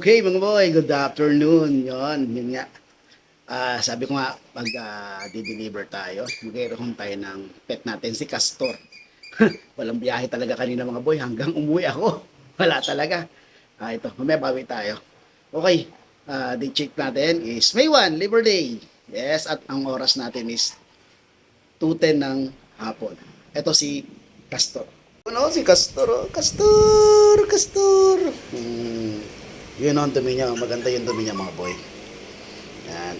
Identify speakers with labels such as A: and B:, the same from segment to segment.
A: Okay, mga boy, good afternoon. Yun nga. Sabi ko nga, pag di-deliver tayo, mag-i-home tayo ng pet natin, si Castor. Walang biyahe talaga kanina mga boy, hanggang umuwi ako. Wala talaga. Ito, mamaya bawi tayo. Okay, the check natin is May 1, Labor Day. Yes, at ang oras natin is 2:10 ng hapon. Ito si Castor. Ano si Castor? Oh. Castor. Yun ang dumi niya. Maganda yung dumi niya mga boy. Yan.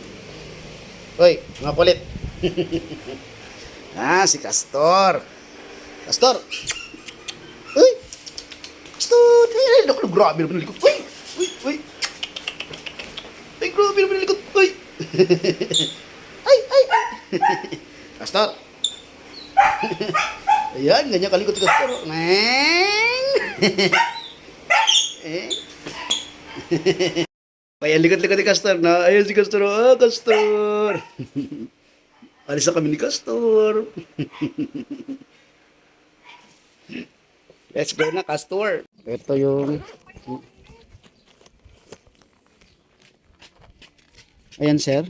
A: Hoy, mga kulit. Si Castor. Castor. Uy. Castor. Ay, naku, grabe naman likod. Uy. Ay, grabe naman likod. Uy. Ay. Castor. Ayan, ganyan kalikot si Castor. Ayan, likod-likod ni Castor na. Ayan si Castor. Castor. Alis na kami ni Castor. Let's go na, Castor. Ito yung... Ayan, sir.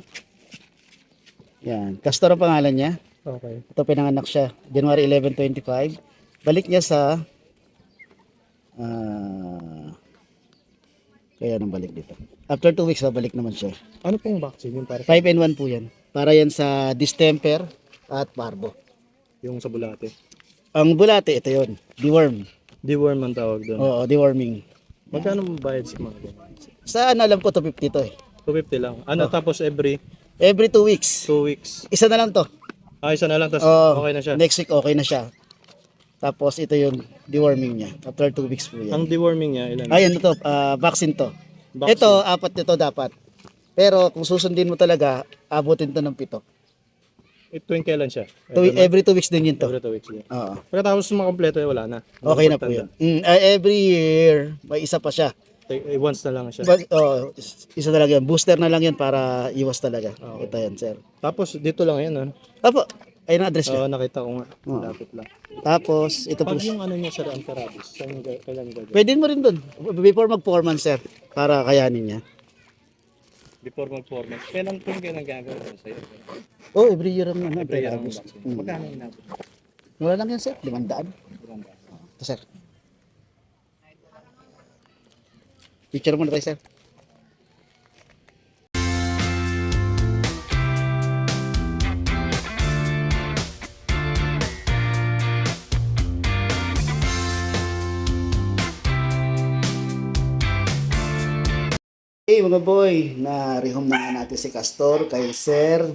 A: Yan. Castor ang pangalan niya.
B: Okay.
A: Ito pinanganak siya. January 11, 25. Balik niya sa... Kaya nang balik dito. After 2 weeks, babalik naman siya.
B: Ano pong vaccine yung para
A: 5-in-1 po yan. Para yan sa distemper at parvo.
B: yung sa bulate?
A: Ang bulate, ito yon, deworm.
B: Deworm ang tawag doon.
A: Oo, deworming.
B: Magkano bayad sa mga ganyan?
A: Saan alam ko, 250 to eh.
B: 250 lang. Ano, tapos every
A: Every 2 weeks.
B: 2 weeks.
A: Isa na lang to.
B: Isa na lang, tapos
A: Oo,
B: okay na siya.
A: Next week, okay na siya. Tapos ito yung deworming niya. After 2 weeks po yan.
B: Ang deworming niya, ilan?
A: Ayan to, vaccine to.
B: Vaccine.
A: Ito, 4 nito dapat. Pero kung susundin mo talaga, abutin to ng 7.
B: Ito yung kailan siya?
A: Every 2 weeks din yun to.
B: Every 2 weeks. Yeah.
A: Oo.
B: Pagkatapos makompleto, wala na.
A: Okay na po yun. Every year, may isa pa siya.
B: Once na lang siya.
A: Isa talaga yan. Booster na lang yan para iwas talaga.
B: Okay.
A: Ito yan, sir.
B: Tapos dito lang yan, ano?
A: Apo, ayun ang address
B: Oo,
A: niya.
B: nakita ko nga.
A: Oo.
B: Lapit lang.
A: Tapos, ito po.
B: Pag yung ano niya sa anti-rabies, kailan gagawin?
A: Pwede mo rin dun. Before mag 4 months, sir. Para kayanin niya.
B: Before mag-format. Kailan gagawin ko sa'yo?
A: Oh, every year naman.
B: Every year ang
A: August.
B: vaccine. Magkano yung nabot?
A: Wala lang yan, sir. 500. Ito, sir. Picture mo na tayo, sir. Hey mga boy, na-rehome na nga natin si Castor kay Sir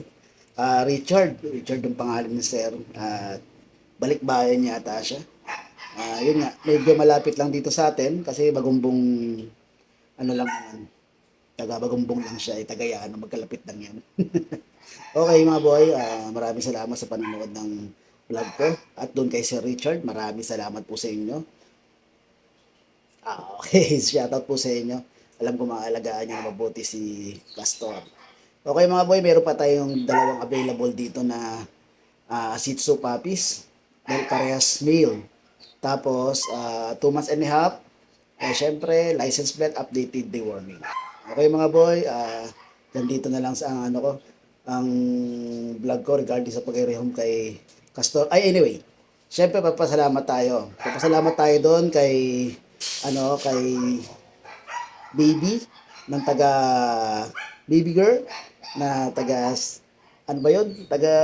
A: Richard. Richard ang pangalan ni Sir. Balikbayan niya ata siya. Yun nga, medyo malapit lang dito sa atin kasi Bagumbong, ano lang naman, taga Bagumbong lang siya, Tagayano, magkalapit lang yan. Okay mga boy, maraming salamat sa panonood ng vlog ko. At doon kay Sir Richard, maraming salamat po sa inyo. Okay, shoutout po sa inyo. Alam ko maaalagaan niyo na mabuti si Castor. Okay mga boy, meron pa tayong dalawang available dito na Shih Tzu puppies. Dahil parehas male. Tapos, 2 months and a half. Syempre, license plate, updated deworming. Okay mga boy, nandito na lang sa ang vlog ko regarding sa pag-rehome kay Castor. Anyway, syempre papasalamat tayo. Papasalamat tayo doon kay baby ng taga baby girl na taga taga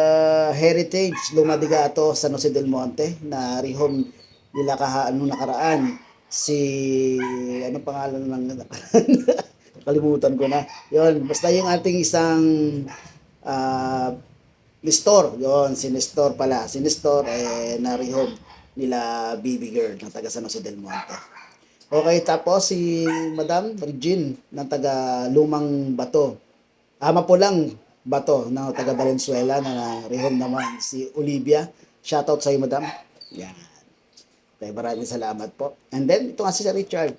A: Heritage Lumadigato San Jose del Monte na rehome nila nung nakaraan si pangalan ng kalimutan ko na yon, basta yung ating isang Nestor, yon si Nestor pala, si Nestor na rehome nila baby girl ng taga San Jose del Monte. Okay, tapos si Madam Regine ng taga Lumang Bato. Mapulang Bato ng taga Valenzuela na rehome naman si Olivia. Shoutout sa iyo, Madam. Yan. Okay, maraming salamat po. And then, ito nga si Sir Richard.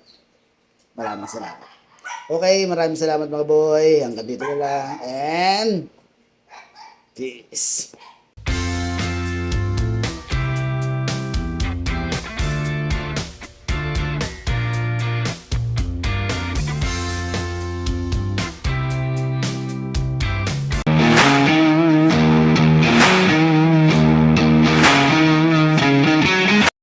A: Maraming salamat. Okay, maraming salamat mga boy. Hanggang dito na lang. And peace.